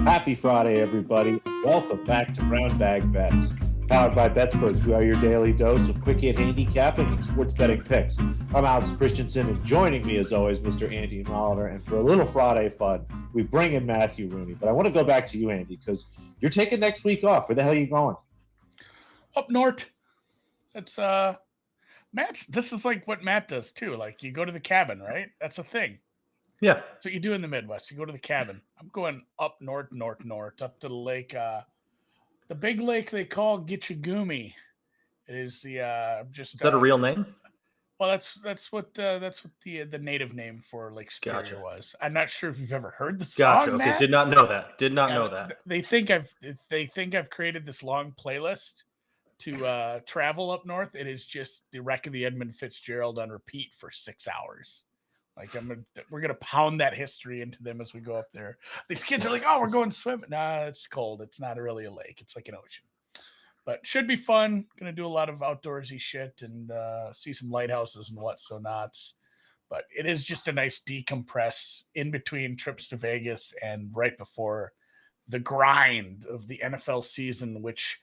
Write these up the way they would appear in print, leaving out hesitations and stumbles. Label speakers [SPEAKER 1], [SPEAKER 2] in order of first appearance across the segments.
[SPEAKER 1] Happy Friday, everybody. Welcome back to Brown Bag Bets. Powered by BetSperts, we are your daily dose of quick hit handicapping and sports betting picks. I'm Alex Christensen, and joining me, as always, Mr. Andy Molitor. And for a little Friday fun, we bring in Matthew Rooney. But I want to go back to you, Andy, because you're taking next week off. Where the hell are you going?
[SPEAKER 2] Up north. It's Matt's. This is like what Matt does too. Like you go to the cabin, right? That's a thing.
[SPEAKER 3] Yeah.
[SPEAKER 2] That's what you do in the Midwest. You go to the cabin. I'm going up north, up to the lake. The big lake they call Gitchagumi. It is the just.
[SPEAKER 3] Is that a real name?
[SPEAKER 2] Well, that's what the native name for Lake Superior was. I'm not sure if you've ever heard the song.
[SPEAKER 3] Gotcha. Okay,
[SPEAKER 2] Matt.
[SPEAKER 3] did not know that. Did not know that.
[SPEAKER 2] They think I've created this long playlist to travel up north. It is just the wreck of the Edmund Fitzgerald on repeat for 6 hours. Like we're gonna pound that history into them as we go up there. These kids are like, "Oh, we're going swimming." Nah, it's cold. It's not really a lake. It's like an ocean. But should be fun. Gonna do a lot of outdoorsy shit and see some lighthouses and what so nots. But it is just a nice decompress in between trips to Vegas and right before the grind of the NFL season, which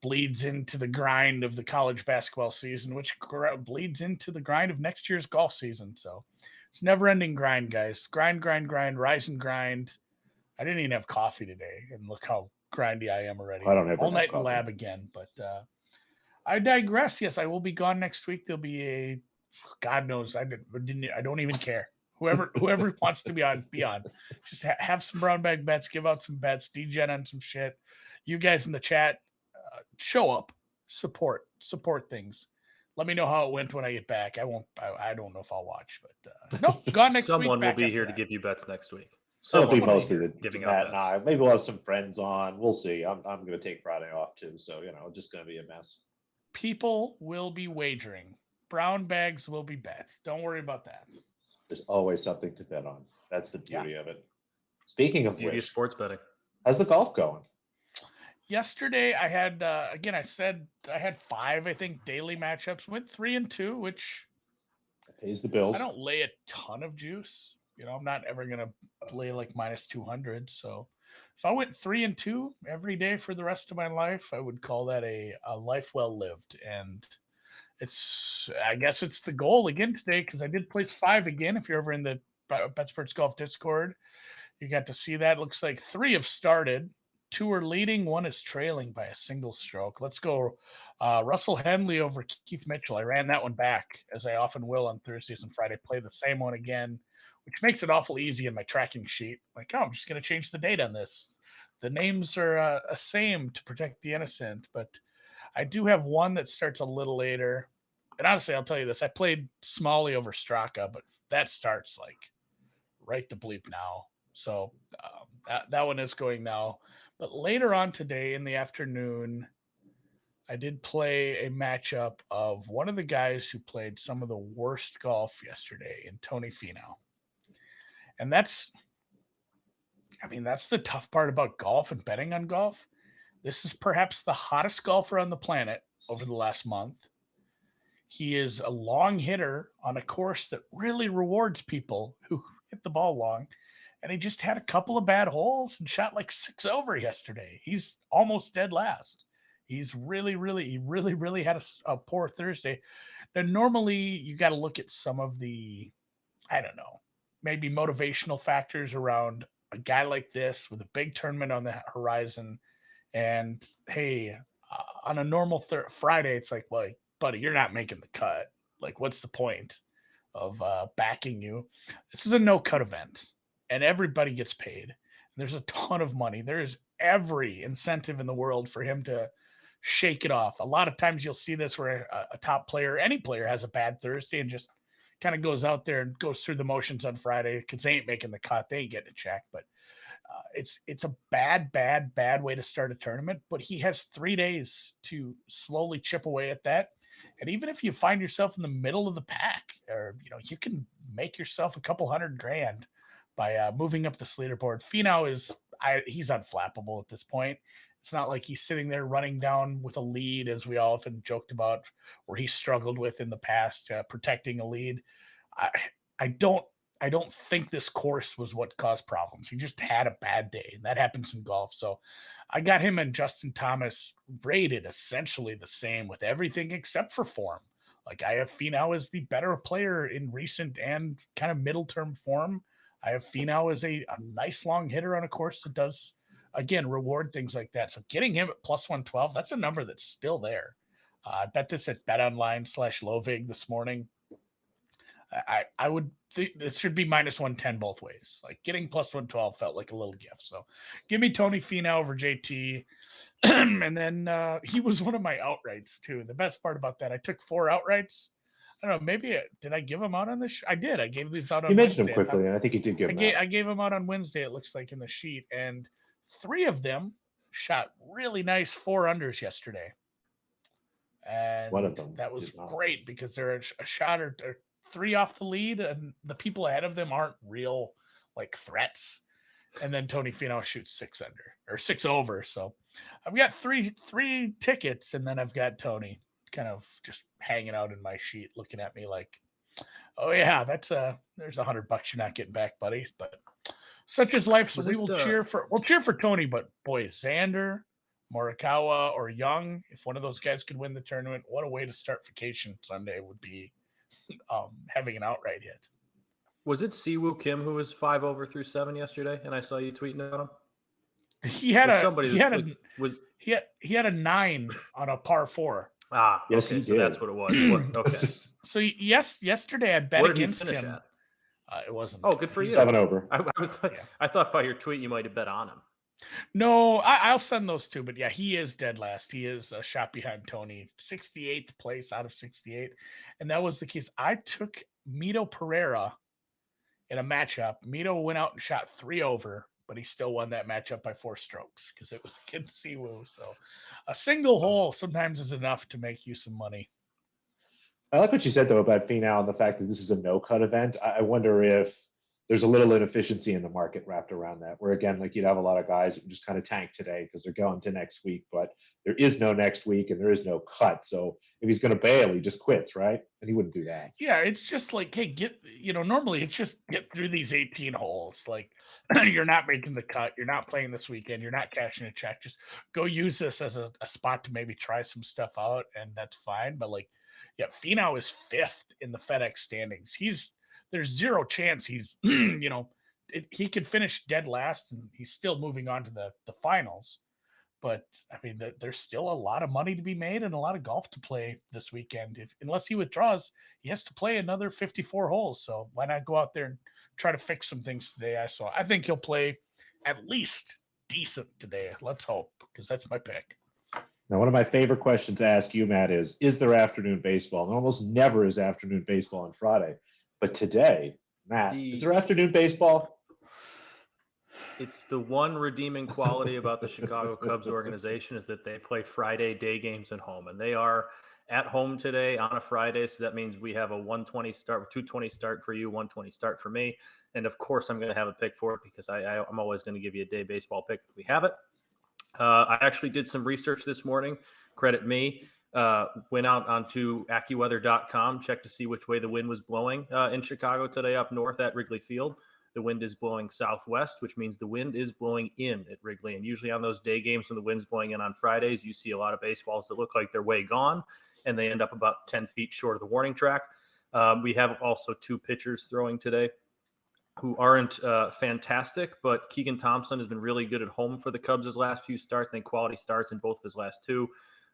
[SPEAKER 2] bleeds into the grind of the college basketball season, which bleeds into the grind of next year's golf season. So it's never-ending grind, guys. Grind, rise and grind. I didn't even have coffee today, and look how grindy I am already.
[SPEAKER 1] I don't ever
[SPEAKER 2] all night
[SPEAKER 1] have
[SPEAKER 2] in the lab again. But I digress. Yes, I will be gone next week. There'll be a God knows I don't even care. Whoever wants to be on, be on. Just have some brown bag bets. Give out some bets. Degen on some shit. You guys in the chat, show up, support things. Let me know how it went when I get back. I don't know if I'll watch, but nope, gone next week.
[SPEAKER 3] Someone will be here to give you bets next week.
[SPEAKER 1] It'll be mostly the
[SPEAKER 3] giving
[SPEAKER 1] Matt
[SPEAKER 3] out
[SPEAKER 1] and I. Maybe we'll have some friends on. We'll see. I'm going to take Friday off too, so it's just going to be a mess.
[SPEAKER 2] People will be wagering. Brown bags will be bet. Don't worry about that.
[SPEAKER 1] There's always something to bet on. That's the beauty of it. Speaking of
[SPEAKER 3] beauty
[SPEAKER 1] which,
[SPEAKER 3] of sports betting.
[SPEAKER 1] How's the golf going?
[SPEAKER 2] Yesterday, I had again. I said I had 5, I think, daily matchups. Went 3-2, which
[SPEAKER 1] pays the bills.
[SPEAKER 2] I don't lay a ton of juice. I'm not ever gonna play like minus 200. So if I went 3-2 every day for the rest of my life, I would call that a life well lived. And I guess it's the goal again today because I did place 5 again. If you're ever in the BetSperts Golf Discord, you got to see that. It looks like 3 have started. 2 are leading, 1 is trailing by a single stroke. Let's go Russell Henley over Keith Mitchell. I ran that one back, as I often will on Thursdays and Friday. Play the same one again, which makes it awful easy in my tracking sheet. Like, I'm just going to change the date on this. The names are a same to protect the innocent, but I do have one that starts a little later. And honestly, I'll tell you this. I played Smalley over Straka, but that starts like right to bleep now. So that one is going now. But later on today in the afternoon, I did play a matchup of one of the guys who played some of the worst golf yesterday in Tony Finau. And that's the tough part about golf and betting on golf. This is perhaps the hottest golfer on the planet over the last month. He is a long hitter on a course that really rewards people who hit the ball long. And he just had a couple of bad holes and shot like 6 over yesterday. He's almost dead last. He's really had a poor Thursday. Now, normally you got to look at some of the, I don't know, maybe motivational factors around a guy like this with a big tournament on the horizon. And hey, on a normal Friday, it's like, well, buddy, you're not making the cut. Like, what's the point of backing you? This is a no-cut event. And everybody gets paid. There's a ton of money. There is every incentive in the world for him to shake it off. A lot of times you'll see this where a top player, any player, has a bad Thursday and just kind of goes out there and goes through the motions on Friday because they ain't making the cut. They ain't getting a check. But it's a bad way to start a tournament. But he has 3 days to slowly chip away at that. And even if you find yourself in the middle of the pack, or you can make yourself a couple $100,000 by moving up the leaderboard. Finau he's unflappable at this point. It's not like he's sitting there running down with a lead, as we often joked about, where he struggled with in the past, protecting a lead. I I don't think this course was what caused problems. He just had a bad day, and that happens in golf. So I got him and Justin Thomas rated essentially the same with everything except for form. Like I have Finau as the better player in recent and kind of middle term form. I have Finau as a nice long hitter on a course that does, again, reward things like that. So getting him at plus 112, that's a number that's still there. I bet this at BetOnline/Lovig this morning. I would think this should be minus 110 both ways. Like getting plus 112 felt like a little gift. So give me Tony Finau over JT. And then he was one of my outrights too. The best part about that, I took 4 outrights. I don't know, maybe did I give them out on this? I did. I gave these out on
[SPEAKER 1] You mentioned
[SPEAKER 2] Wednesday.
[SPEAKER 1] them quickly, and I think you did give them out.
[SPEAKER 2] I gave them out on Wednesday, it looks like in the sheet. And 3 of them shot really nice 4-unders yesterday. And
[SPEAKER 1] One of them
[SPEAKER 2] that was
[SPEAKER 1] did not.
[SPEAKER 2] great because they're a shot or 3 off the lead, and the people ahead of them aren't real like threats. And then Tony Finau shoots 6 under or 6 over. So I've got three tickets, and then I've got Tony kind of just hanging out in my sheet, looking at me like, "Oh yeah, there's $100 you're not getting back, buddy." But such is life. So we'll cheer for Tony. But boy, Xander, Morikawa, or Young, if one of those guys could win the tournament, what a way to start vacation Sunday would be. Having an outright hit.
[SPEAKER 3] Was it Siwoo Kim who was 5 over through 7 yesterday? And I saw you tweeting about him.
[SPEAKER 2] He had a 9 on a par 4.
[SPEAKER 3] Ah,
[SPEAKER 1] yes,
[SPEAKER 3] okay,
[SPEAKER 1] he
[SPEAKER 3] so
[SPEAKER 1] did.
[SPEAKER 3] that's what it was. Okay.
[SPEAKER 2] So yesterday I bet
[SPEAKER 3] What did he
[SPEAKER 2] against
[SPEAKER 3] finish
[SPEAKER 2] him.
[SPEAKER 3] at?
[SPEAKER 2] It wasn't.
[SPEAKER 3] Oh, good for you.
[SPEAKER 1] 7 over.
[SPEAKER 3] I thought by your tweet you might have bet on him.
[SPEAKER 2] No, I'll send those 2. But yeah, he is dead last. He is a shot behind Tony, 68th place out of 68, and that was the case. I took Mito Pereira in a matchup. Mito went out and shot 3 over, but he still won that matchup by 4 strokes because it was against Siwoo. So a single hole sometimes is enough to make you some money.
[SPEAKER 1] I like what you said, though, about Finau and the fact that this is a no-cut event. I wonder if there's a little inefficiency in the market wrapped around that, where, again, like you'd have a lot of guys who just kind of tank today because they're going to next week, but there is no next week and there is no cut. So if he's going to bail, he just quits, right? And he wouldn't do that.
[SPEAKER 2] Yeah, it's just like, hey, normally it's just get through these 18 holes. Like, you're not making the cut. You're not playing this weekend. You're not cashing a check. Just go use this as a spot to maybe try some stuff out, and that's fine. But, like, yeah, Finau is 5th in the FedEx standings. There's zero chance he's, he could finish dead last, and he's still moving on to the finals. But I mean, there's still a lot of money to be made and a lot of golf to play this weekend. Unless he withdraws, he has to play another 54 holes. So why not go out there and try to fix some things today? So I think he'll play at least decent today. Let's hope, because that's my pick.
[SPEAKER 1] Now, one of my favorite questions to ask you, Matt, is there afternoon baseball? And almost never is afternoon baseball on Friday. But today, Matt, is there afternoon baseball?
[SPEAKER 3] It's the one redeeming quality about the Chicago Cubs organization is that they play Friday day games at home. And they are at home today on a Friday. So that means we have a 120 start, 220 start for you, 120 start for me. And of course, I'm going to have a pick for it because I'm always going to give you a day baseball pick if we have it. I actually did some research this morning. Credit me. Went out onto AccuWeather.com, checked to see which way the wind was blowing in Chicago today up north at Wrigley Field. The wind is blowing southwest, which means the wind is blowing in at Wrigley. And usually on those day games when the wind's blowing in on Fridays, you see a lot of baseballs that look like they're way gone, and they end up about 10 feet short of the warning track. We have also 2 pitchers throwing today who aren't fantastic, but Keegan Thompson has been really good at home for the Cubs his last few starts. I think quality starts in both of his last 2.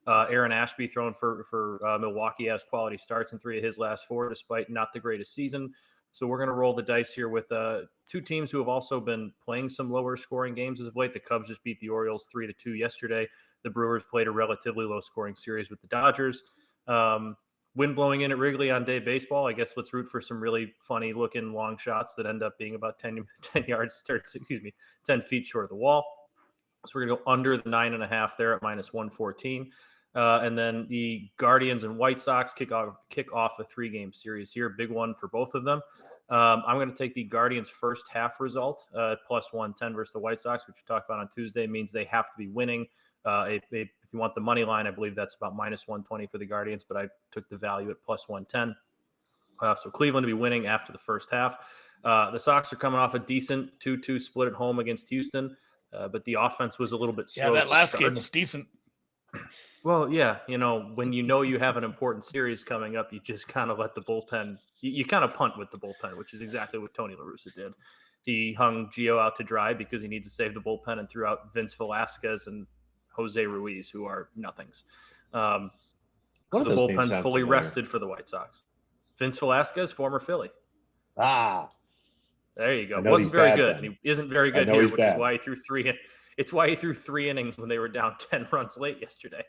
[SPEAKER 3] Aaron Ashby throwing for Milwaukee has quality starts in 3 of his last 4, despite not the greatest season. So we're going to roll the dice here with 2 teams who have also been playing some lower scoring games as of late. The Cubs just beat the Orioles 3-2 yesterday. The Brewers played a relatively low scoring series with the Dodgers. Wind blowing in at Wrigley on day baseball. I guess let's root for some really funny looking long shots that end up being about 10 feet short of the wall. So we're going to go under the 9.5 there at minus 114. And then the Guardians and White Sox kick off a 3-game series here. Big one for both of them. I'm going to take the Guardians' first half result plus 110 versus the White Sox, which we talked about on Tuesday. Means they have to be winning. If you want the money line, I believe that's about minus 120 for the Guardians, but I took the value at plus 110. So Cleveland to be winning after the first half. The Sox are coming off a decent 2-2 split at home against Houston, but the offense was a little bit slow.
[SPEAKER 2] Yeah, that
[SPEAKER 3] to
[SPEAKER 2] last
[SPEAKER 3] start.
[SPEAKER 2] game was decent.
[SPEAKER 3] Well, yeah, when you have an important series coming up, you just kind of let the bullpen. You kind of punt with the bullpen, which is exactly what Tony La Russa did. He hung Gio out to dry because he needs to save the bullpen and threw out Vince Velasquez and Jose Ruiz, who are nothings. So the bullpen's fully rested for the White Sox. Vince Velasquez, former Philly.
[SPEAKER 1] There
[SPEAKER 3] you go. Wasn't very good, and he isn't very good here, which is why he threw three. It's why he threw 3 innings when they were down 10 runs late yesterday.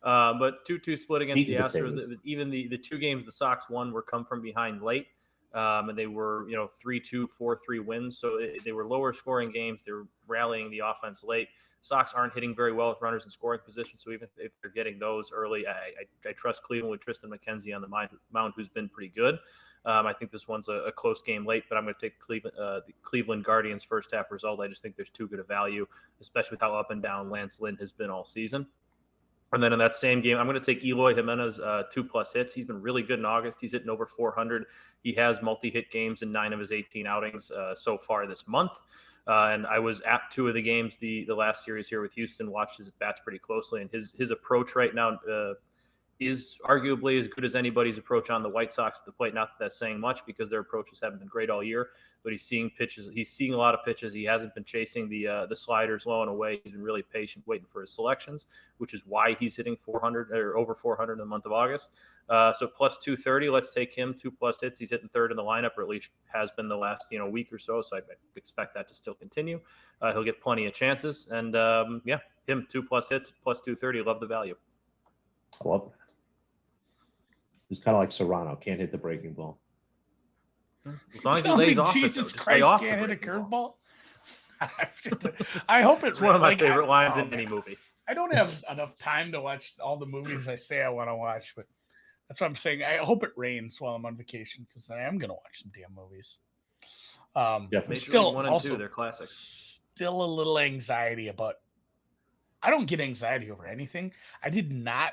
[SPEAKER 3] But 2-2 split against the Astros. Even the 2 games the Sox won were come from behind late, and they were 3-2, 4-3 wins. So they were lower scoring games. They were rallying the offense late. Sox aren't hitting very well with runners in scoring position. So even if they're getting those early, I trust Cleveland with Tristan McKenzie on the mound, who's been pretty good. I think this one's a close game late, but I'm going to take the Cleveland Guardians first half result. I just think there's too good a value, especially with how up and down Lance Lynn has been all season. And then in that same game, I'm going to take Eloy Jimenez 2+ hits. He's been really good in August. He's hitting over 400. He has multi-hit games in 9 of his 18 outings so far this month. And I was at 2 of the games the last series here with Houston, watched his bats pretty closely, and his approach right now is arguably as good as anybody's approach on the White Sox at the plate. Not that that's saying much because their approaches haven't been great all year, but he's seeing pitches. He's seeing a lot of pitches. He hasn't been chasing the sliders low and away. He's been really patient, waiting for his selections, which is why he's hitting 400 or over 400 in the month of August. So plus 230, let's take him 2+ hits. He's hitting third in the lineup, or at least has been the last week or so. So I expect that to still continue. He'll get plenty of chances, and him 2+ hits plus 230. Love the value.
[SPEAKER 1] I love that. He's kind of like Serrano, can't hit the breaking ball.
[SPEAKER 3] As long as he lays off
[SPEAKER 2] Jesus
[SPEAKER 3] it, though.
[SPEAKER 2] Christ, can't hit a curveball. I hope
[SPEAKER 3] it's one of my favorite lines in any movie.
[SPEAKER 2] I don't have enough time to watch all the movies I say I want to watch, but that's what I'm saying. I hope it rains while I'm on vacation because I am going to watch some damn movies.
[SPEAKER 3] Still, 1 and 2, they're classics.
[SPEAKER 2] Still a little anxiety about. I don't get anxiety over anything. I did not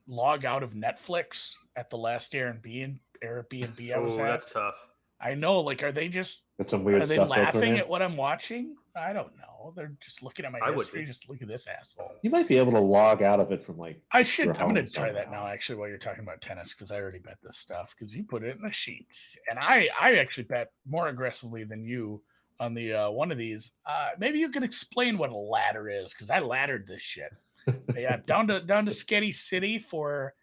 [SPEAKER 2] log out of Netflix at the last Airbnb I was at.
[SPEAKER 3] That's tough.
[SPEAKER 2] I know. Like, are they just?
[SPEAKER 1] That's some weird
[SPEAKER 2] are they
[SPEAKER 1] stuff
[SPEAKER 2] laughing at what I'm watching? I don't know. They're just looking at my history. Just look at this asshole.
[SPEAKER 1] You might be able to log out of it from
[SPEAKER 2] I should. I'm going to try that now. Actually, while you're talking about tennis, because I already bet this stuff because you put it in the sheets, and I actually bet more aggressively than you on the one of these. Maybe you can explain what a ladder is because I laddered this shit. Yeah, down to Sketty City for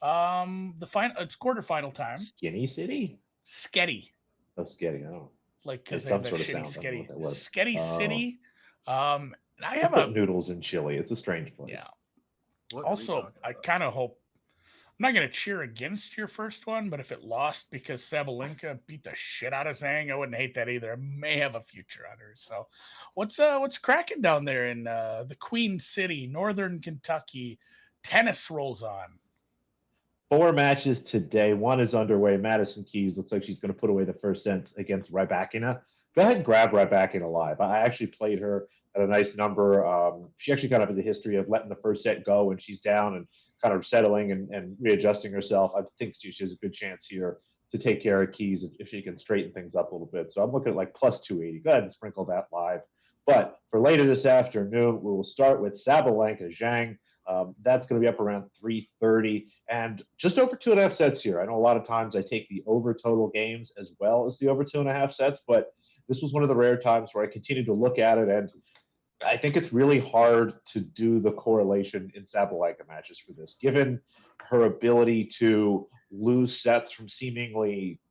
[SPEAKER 2] the final. It's quarterfinal time.
[SPEAKER 1] Skinny City.
[SPEAKER 2] Sketty.
[SPEAKER 1] Oh, Sketty. I don't know.
[SPEAKER 2] Like because they have that shitty Sketty. Sketty City. And I have
[SPEAKER 1] noodles in Chile. It's a strange place.
[SPEAKER 2] Yeah. Also, I kind of hope I'm not going to cheer against your first one, but if it lost because Sabalenka beat the shit out of Zhang, I wouldn't hate that either. I may have a future on her. So, what's cracking down there in the Queen City, Northern Kentucky? Tennis rolls on.
[SPEAKER 1] 4 matches today. 1 is underway. Madison Keys looks like she's going to put away the first set against Rybakina. Go ahead and grab Rybakina live. I actually played her at a nice number. She actually kind of has a history of letting the first set go when she's down and kind of settling and readjusting herself. I think she has a good chance here to take care of Keys if she can straighten things up a little bit. So I'm looking at like plus 280. Go ahead and sprinkle that live. But for later this afternoon, we will start with Sabalenka Zhang. That's going to be up around 330 and just over 2.5 sets here. I know a lot of times I take the over total games as well as the over 2.5 sets, but this was one of the rare times where I continued to look at it, and I think it's really hard to do the correlation in Sabalenka matches for this, given her ability to lose sets from seemingly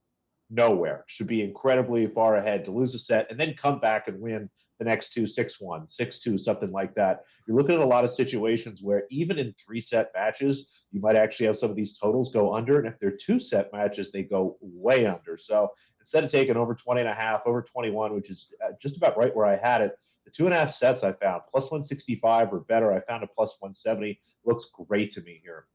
[SPEAKER 1] nowhere. Should be incredibly far ahead to lose a set and then come back and win the next 2, 6-1, 6-2, something like that. You're looking at a lot of situations where even in 3-set matches, you might actually have some of these totals go under. And if they're 2-set matches, they go way under. So instead of taking over 20.5, over 21, which is just about right where I had it, the 2.5 sets I found plus 165 or better. I found a plus 170. Looks great to me here.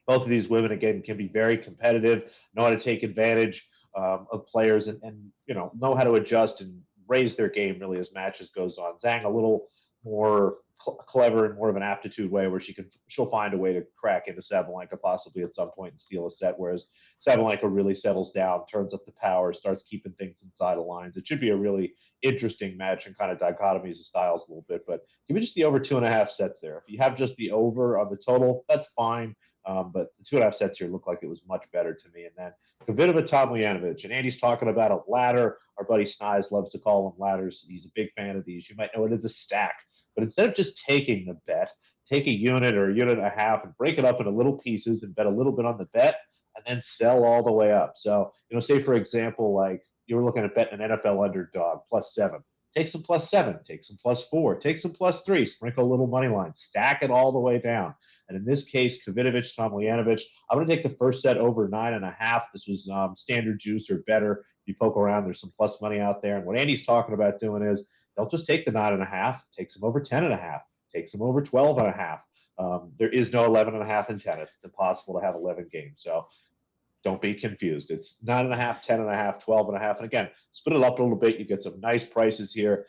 [SPEAKER 1] Both of these women, again, can be very competitive, know how to take advantage of players and know how to adjust and raise their game really as matches goes on. Zhang a little more clever and more of an aptitude way where she'll find a way to crack into Sabalenka possibly at some point and steal a set, whereas Sabalenka really settles down, turns up the power, starts keeping things inside of lines. It should be a really interesting match and kind of dichotomies of styles a little bit, but give me just the over 2.5 sets there. If you have just the over on the total, that's fine. But the 2.5 sets here look like it was much better to me. And then Kvitova Tomljanovic, and Andy's talking about a ladder. Our buddy Snies loves to call them ladders. He's a big fan of these. You might know it as a stack. But instead of just taking the bet, take a unit or a unit and a half and break it up into little pieces and bet a little bit on the bet and then sell all the way up. So, say, for example, like you were looking at betting an NFL underdog +7. Take some +7, take some +4, take some +3, sprinkle a little money line, stack it all the way down. And in this case, Kvitova Tomljanovic, I'm going to take the first set over 9.5. This was standard juice or better. You poke around, there's some plus money out there. And what Andy's talking about doing is they'll just take the 9.5, take some over 10.5, take some over 12.5. There is no 11.5 in tennis. It's impossible to have 11 games. So don't be confused. It's 9.5, 10.5, 12.5. And again, split it up a little bit. You get some nice prices here.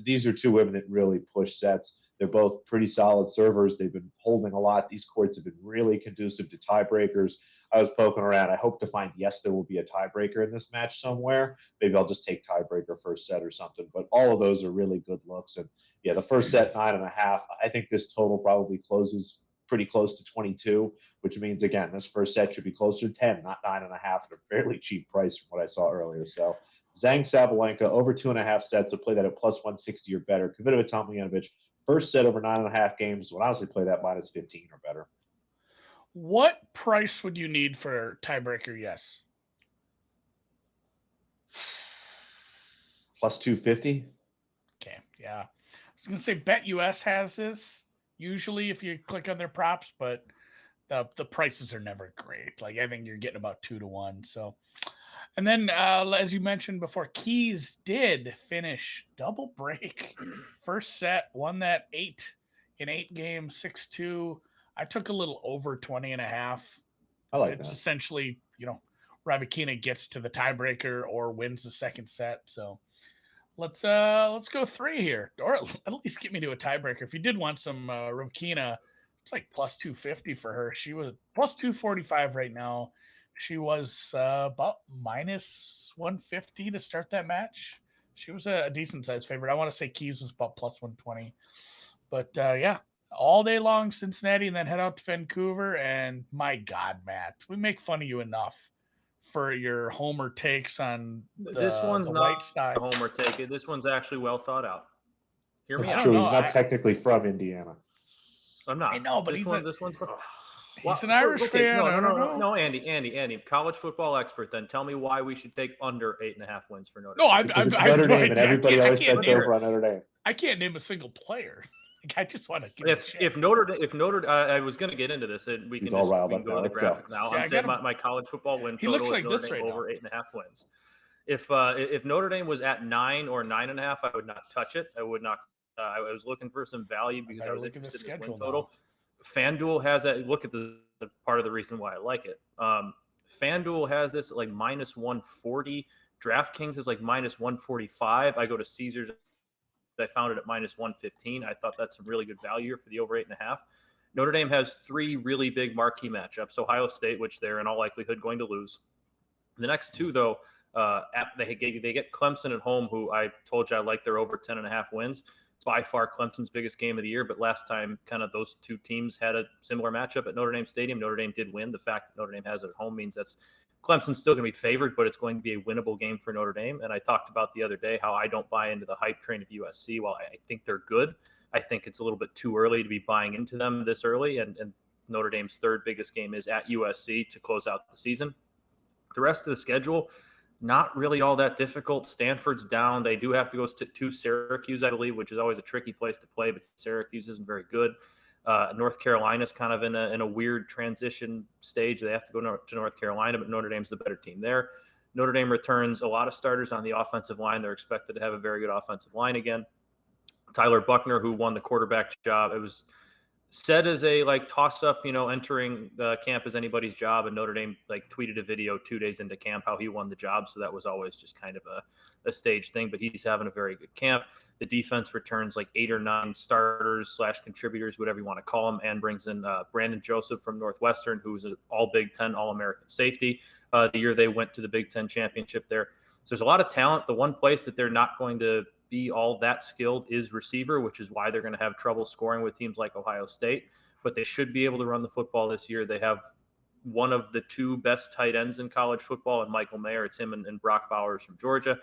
[SPEAKER 1] These are two women that really push sets. They're both pretty solid servers. They've been holding a lot. These courts have been really conducive to tiebreakers. I was poking around. I hope to find, yes, there will be a tiebreaker in this match somewhere. Maybe I'll just take tiebreaker first set or something. But all of those are really good looks. And yeah, the first set, 9.5. I think this total probably closes pretty close to 22, which means, again, this first set should be closer to 10, not 9.5 at a fairly cheap price from what I saw earlier. So Zhang Sabalenka over 2.5 sets. So play that at +160 or better. Kvitova Tomljanovic, first set over 9.5 games. Would honestly play that -15 or better.
[SPEAKER 2] What price would you need for tiebreaker? Yes.
[SPEAKER 1] +250.
[SPEAKER 2] Okay. Yeah. I was going to say BetUS has this usually if you click on their props, but the prices are never great. Like I think you're getting about 2-1. So, and then as you mentioned before, Keys did finish double break. First set, won that 8 games, 6-2. I took a little over 20.5.
[SPEAKER 1] I like
[SPEAKER 2] It's
[SPEAKER 1] that.
[SPEAKER 2] essentially, Rybakina gets to the tiebreaker or wins the second set. So let's go 3 here, or at least get me to a tiebreaker. If you did want some Rybakina, it's like +250 for her. She was +245 right now. She was about -150 to start that match. She was a decent sized favorite. I want to say Keys was about +120. But yeah, all day long Cincinnati, and then head out to Vancouver. And my God, Matt, we make fun of you enough for your homer takes on
[SPEAKER 3] this one's
[SPEAKER 2] the
[SPEAKER 3] not
[SPEAKER 2] white side.
[SPEAKER 3] a homer take. This one's actually well thought out. Hear me
[SPEAKER 1] That's
[SPEAKER 3] out.
[SPEAKER 1] true. He's not technically from Indiana.
[SPEAKER 3] I'm not.
[SPEAKER 2] I know, but
[SPEAKER 3] this one's.
[SPEAKER 2] He's an Irish fan.
[SPEAKER 3] No, Andy, college football expert. Then tell me why we should take under 8.5 wins for Notre Dame.
[SPEAKER 2] No, I'm
[SPEAKER 1] Notre Dame, and everybody always bets over on Notre Dame.
[SPEAKER 2] I can't name a single player. Like, I just want to.
[SPEAKER 3] If Notre Dame, I was going to get into this, and we can go to the graphic now.
[SPEAKER 2] Yeah,
[SPEAKER 3] I'm saying my college football win total is
[SPEAKER 2] like
[SPEAKER 3] Notre Dame over 8.5 wins. If Notre Dame was at 9 or 9.5, I would not touch it. I would not. I was looking for some value because I was interested in this win total. FanDuel has that. Look at the part of the reason why I like it. FanDuel has this at like -140. DraftKings is like -145. I go to Caesars. I found it at -115. I thought that's some really good value for the over 8.5. Notre Dame has 3 really big marquee matchups. Ohio State, which they're in all likelihood going to lose. The next 2, though, they get Clemson at home, who I told you I like their over 10.5 wins. It's by far Clemson's biggest game of the year, but last time kind of those 2 teams had a similar matchup at Notre Dame Stadium. Notre Dame did win. The fact that Notre Dame has it at home means that's Clemson's still going to be favored, but it's going to be a winnable game for Notre Dame. And I talked about the other day how I don't buy into the hype train of USC. While I think they're good, I think it's a little bit too early to be buying into them this early. And Notre Dame's 3rd biggest game is at USC to close out the season. The rest of the schedule, not really all that difficult. Stanford's down. They do have to go to Syracuse, I believe, which is always a tricky place to play, but Syracuse isn't very good. North Carolina's kind of in a weird transition stage. They have to go to North Carolina, but Notre Dame's the better team there. Notre Dame returns a lot of starters on the offensive line. They're expected to have a very good offensive line again. Tyler Buckner, who won the quarterback job, it was said as a toss-up, entering the camp as anybody's job, and Notre Dame tweeted a video 2 days into camp how he won the job. So that was always just kind of a stage thing, but he's having a very good camp. The defense returns like 8 or 9 starters / contributors, whatever you want to call them, and brings in Brandon Joseph from Northwestern, who was an all Big Ten, All-American safety the year they went to the Big Ten championship there. So there's a lot of talent. The one place that they're not going to be all that skilled is receiver, which is why they're going to have trouble scoring with teams like Ohio State. But they should be able to run the football this year. They have one of the 2 best tight ends in college football, and Michael Mayer. It's him and Brock Bowers from Georgia.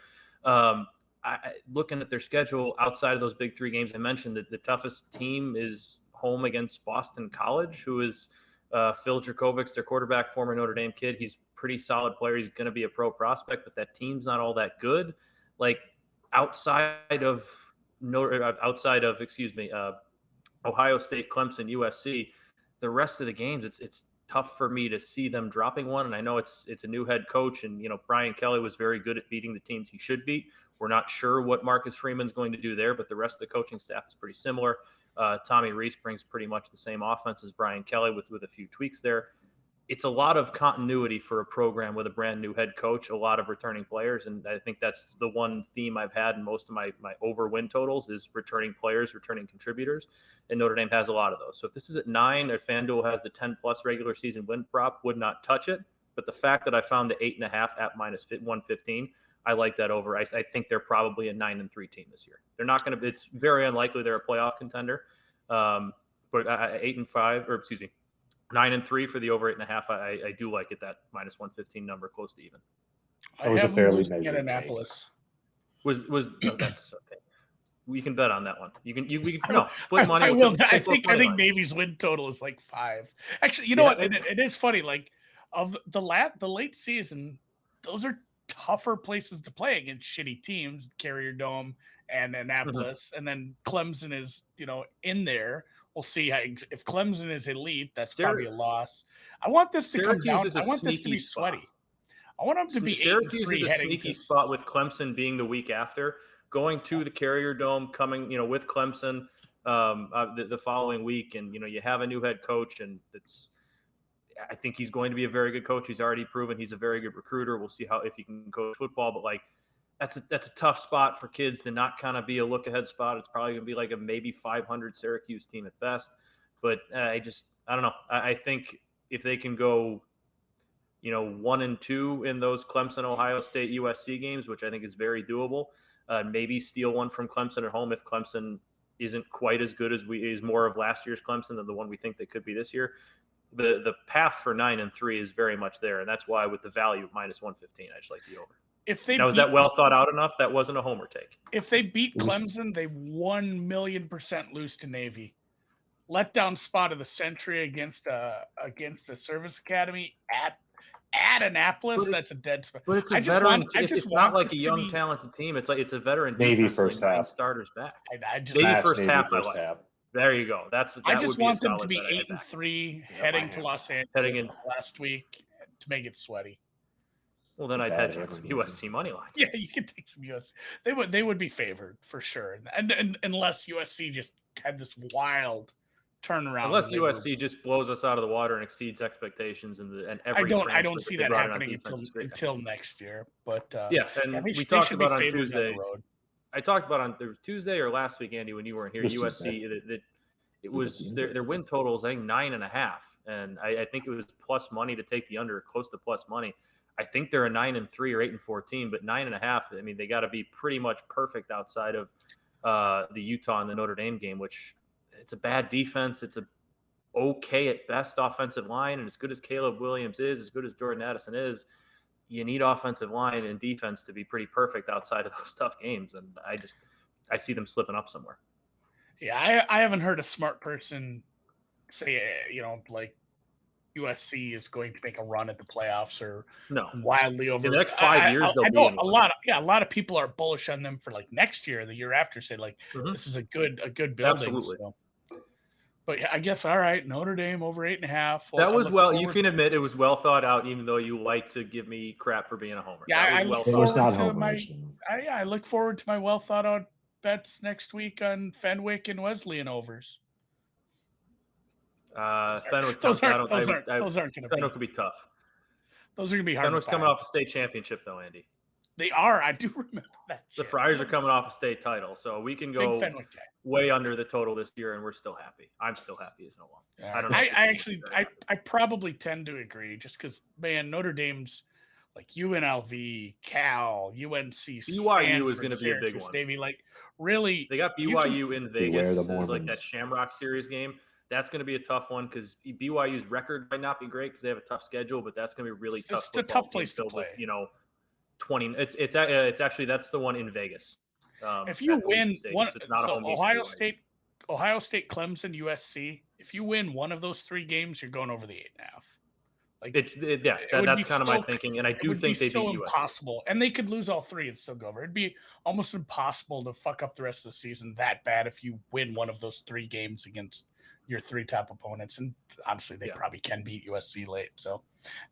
[SPEAKER 3] Looking at their schedule outside of those big 3 games I mentioned, that the toughest team is home against Boston College, who is Phil Dracovics, their quarterback, former Notre Dame kid. He's a pretty solid player. He's going to be a pro prospect, but that team's not all that good. Like outside of Ohio State, Clemson, USC, the rest of the games, it's tough for me to see them dropping one. And I know it's a new head coach, and Brian Kelly was very good at beating the teams he should beat. We're not sure what Marcus Freeman's going to do there, but the rest of the coaching staff is pretty similar. Tommy Rees brings pretty much the same offense as Brian Kelly with a few tweaks there. It's a lot of continuity for a program with a brand new head coach, a lot of returning players. And I think that's the one theme I've had in most of my over win totals is returning players, returning contributors. And Notre Dame has a lot of those. So if this is at 9, if FanDuel has the 10+ regular season win prop, would not touch it. But the fact that I found the 8.5 at -115, I like that over. I think they're probably a 9-3 team this year. They're not going to. It's very unlikely they're a playoff contender. But 8-5, or excuse me, 9-3 for the over 8.5. I do like it, that -115 number, close to even.
[SPEAKER 2] I have them losing at Annapolis.
[SPEAKER 3] Was no, that's okay. We can bet on that one. We can split money.
[SPEAKER 2] I will. I think Navy's win total is like 5. Actually, you know what? It is funny. Like of the late season, those are tougher places to play against shitty teams, Carrier Dome and Annapolis, and then Clemson is in there. We'll see if Clemson is elite. That's probably a loss. I want this to come down. I want this to be sweaty. I want them to be
[SPEAKER 3] Syracuse
[SPEAKER 2] 8-3
[SPEAKER 3] is a sneaky spot with Clemson being the week after, going to the Carrier Dome, coming with Clemson the following week, and you have a new head coach, and I think he's going to be a very good coach. He's already proven he's a very good recruiter. We'll see if he can coach football, but that's a tough spot for kids to not kind of be a look ahead spot. It's probably going to be like a maybe 500 Syracuse team at best. But I don't know. I think if they can go, 1-2 in those Clemson, Ohio State, USC games, which I think is very doable, maybe steal one from Clemson at home if Clemson isn't quite as good as is more of last year's Clemson than the one we think they could be this year. The path for 9-3 is very much there, and that's why with the value of -115, I just like the over. Was that well thought out enough? That wasn't a homer take.
[SPEAKER 2] If they beat Clemson, they 1,000,000% lose to Navy. Letdown spot of the century against a service academy at Annapolis. That's a dead spot.
[SPEAKER 3] But it's a veteran. It's not like a young, talented team. It's a veteran.
[SPEAKER 1] Navy first half.
[SPEAKER 3] Starters back.
[SPEAKER 1] Navy
[SPEAKER 3] first half. There you go.
[SPEAKER 2] I just want them to be 8-3 heading to Los Angeles last week to make it sweaty.
[SPEAKER 3] Well, then I'd hedge on some USC money line.
[SPEAKER 2] Yeah, you could take some USC. They would be favored for sure, and unless USC just had this wild turnaround.
[SPEAKER 3] Unless USC just blows us out of the water and exceeds expectations, and every
[SPEAKER 2] I don't see that happening until next year. But
[SPEAKER 3] we talked about on Tuesday. I talked about there was Tuesday or last week, Andy, when you weren't here. USC that it was their win total is I think 9.5, and I think it was plus money to take the under, close to plus money. I think they're a 9-3 or 8-4 team, but 9.5. I mean, they got to be pretty much perfect outside of the Utah and the Notre Dame game, which it's a bad defense. It's a okay at best offensive line, and as good as Caleb Williams is, as good as Jordan Addison is, you need offensive line and defense to be pretty perfect outside of those tough games. And I see them slipping up somewhere.
[SPEAKER 2] Yeah, I haven't heard a smart person say, like USC is going to make a run at the playoffs or wildly over.
[SPEAKER 3] In the next 5 years,
[SPEAKER 2] I know a lot of people are bullish on them for like next year, the year after, say like this is a good building.
[SPEAKER 3] Absolutely.
[SPEAKER 2] So. But I guess all right, Notre Dame over 8.5.
[SPEAKER 3] Well, that was you can admit it was well thought out, even though you like to give me crap for being a homer.
[SPEAKER 2] Yeah, I look forward to my well thought out bets next week on Fenwick and Wesleyan overs.
[SPEAKER 3] Fenwick
[SPEAKER 2] those aren't going to be.
[SPEAKER 3] Fenwick could be tough.
[SPEAKER 2] Those are going to be hard.
[SPEAKER 3] Fenwick's coming off a state championship, though, Andy.
[SPEAKER 2] They are. I do remember that.
[SPEAKER 3] The
[SPEAKER 2] shit.
[SPEAKER 3] Friars are coming off a state title, so we can
[SPEAKER 2] Big
[SPEAKER 3] go
[SPEAKER 2] Fenwick guy.
[SPEAKER 3] way under the total this year, and we're still happy. I'm still happy as no one.
[SPEAKER 2] All
[SPEAKER 3] I don't
[SPEAKER 2] right.
[SPEAKER 3] know.
[SPEAKER 2] I actually, I probably tend to agree, just because, man, Notre Dame's like UNLV, Cal, UNC,
[SPEAKER 3] BYU is going to be a big one.
[SPEAKER 2] Navy, like really,
[SPEAKER 3] They got BYU in
[SPEAKER 1] Beware
[SPEAKER 3] Vegas.
[SPEAKER 1] the
[SPEAKER 3] It's like that
[SPEAKER 1] Mormons.
[SPEAKER 3] Shamrock Series game. That's going to be a tough one because BYU's record might not be great because they have a tough schedule, but that's going to be really tough.
[SPEAKER 2] It's a tough place to
[SPEAKER 3] filled
[SPEAKER 2] play.
[SPEAKER 3] With, 20. It's actually that's the one in Vegas.
[SPEAKER 2] If you win one,
[SPEAKER 3] so it's not a home game for
[SPEAKER 2] Ohio
[SPEAKER 3] BYU.
[SPEAKER 2] State, Clemson, USC. If you win one of those 3 games, you're going over the 8.5. Like
[SPEAKER 3] that's kind of my thinking, and I do think they beat USC.
[SPEAKER 2] Impossible, and they could lose all 3 and still go over. It'd be almost impossible to fuck up the rest of the season that bad if you win one of those 3 games against your 3 top opponents. And honestly, they probably can beat USC late, so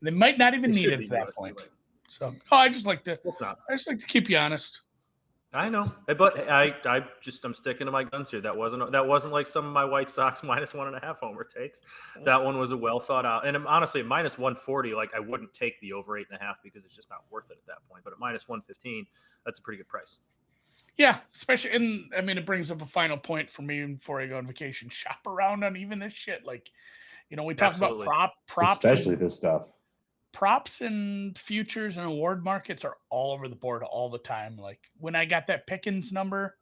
[SPEAKER 2] they might not even need it at that point. Late. So, I just like to keep you honest.
[SPEAKER 3] I know, but I'm sticking to my guns here. That wasn't like some of my White Sox -1.5 homer takes. That one was a well thought out. And honestly, at -140, like I wouldn't take the over 8.5 because it's just not worth it at that point. But at -115, that's a pretty good price.
[SPEAKER 2] Yeah, especially, and I mean, it brings up a final point for me before I go on vacation. Shop around on even this shit. Like, we talk about props,
[SPEAKER 1] especially this stuff.
[SPEAKER 2] Props and futures and award markets are all over the board all the time. Like when I got that Pickens number,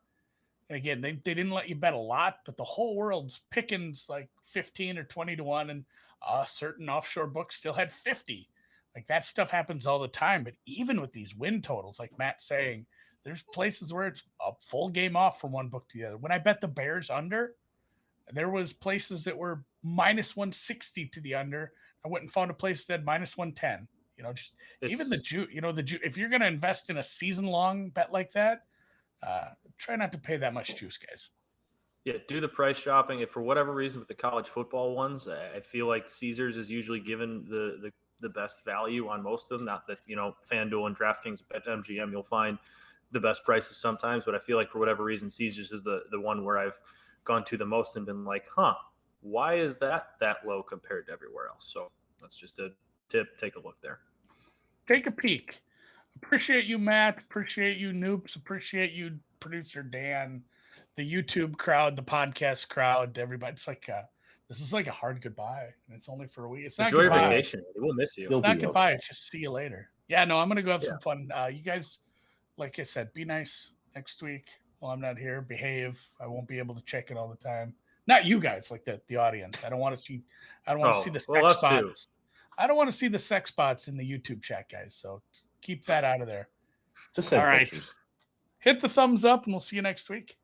[SPEAKER 2] and again, they didn't let you bet a lot, but the whole world's Pickens like 15 or 20 to 1, and a certain offshore book still had 50. Like that stuff happens all the time. But even with these win totals, like Matt's saying, there's places where it's a full game off from one book to the other. When I bet the Bears under, there was places that were -160 to the under. I went and found a place that had -110. Even the juice. If you're going to invest in a season-long bet like that, try not to pay that much juice, guys.
[SPEAKER 3] Yeah, do the price shopping. If for whatever reason with the college football ones, I feel like Caesars is usually given the best value on most of them. Not that FanDuel and DraftKings, BetMGM, you'll find the best prices sometimes, but I feel like for whatever reason, Caesars is the one where I've gone to the most and been like, why is that low compared to everywhere else? So that's just a tip. Take a look there.
[SPEAKER 2] Take a peek. Appreciate you, Matt. Appreciate you, Noops. Appreciate you, producer Dan, the YouTube crowd, the podcast crowd, everybody. It's like this is like a hard goodbye, and it's only for a week. It's not
[SPEAKER 3] enjoy your
[SPEAKER 2] goodbye.
[SPEAKER 3] vacation. We'll miss you.
[SPEAKER 2] It's not goodbye. It's just see you later. Yeah, no, I'm gonna go have some fun. You guys, like I said, be nice next week while I'm not here. Behave. I won't be able to check it all the time. Not you guys, like the audience. I don't want to see the sex spots. I don't want to see the sex spots in the YouTube chat, guys. So keep that out of there.
[SPEAKER 1] Just say
[SPEAKER 2] all right.
[SPEAKER 1] Pictures.
[SPEAKER 2] Hit the thumbs up, and we'll see you next week.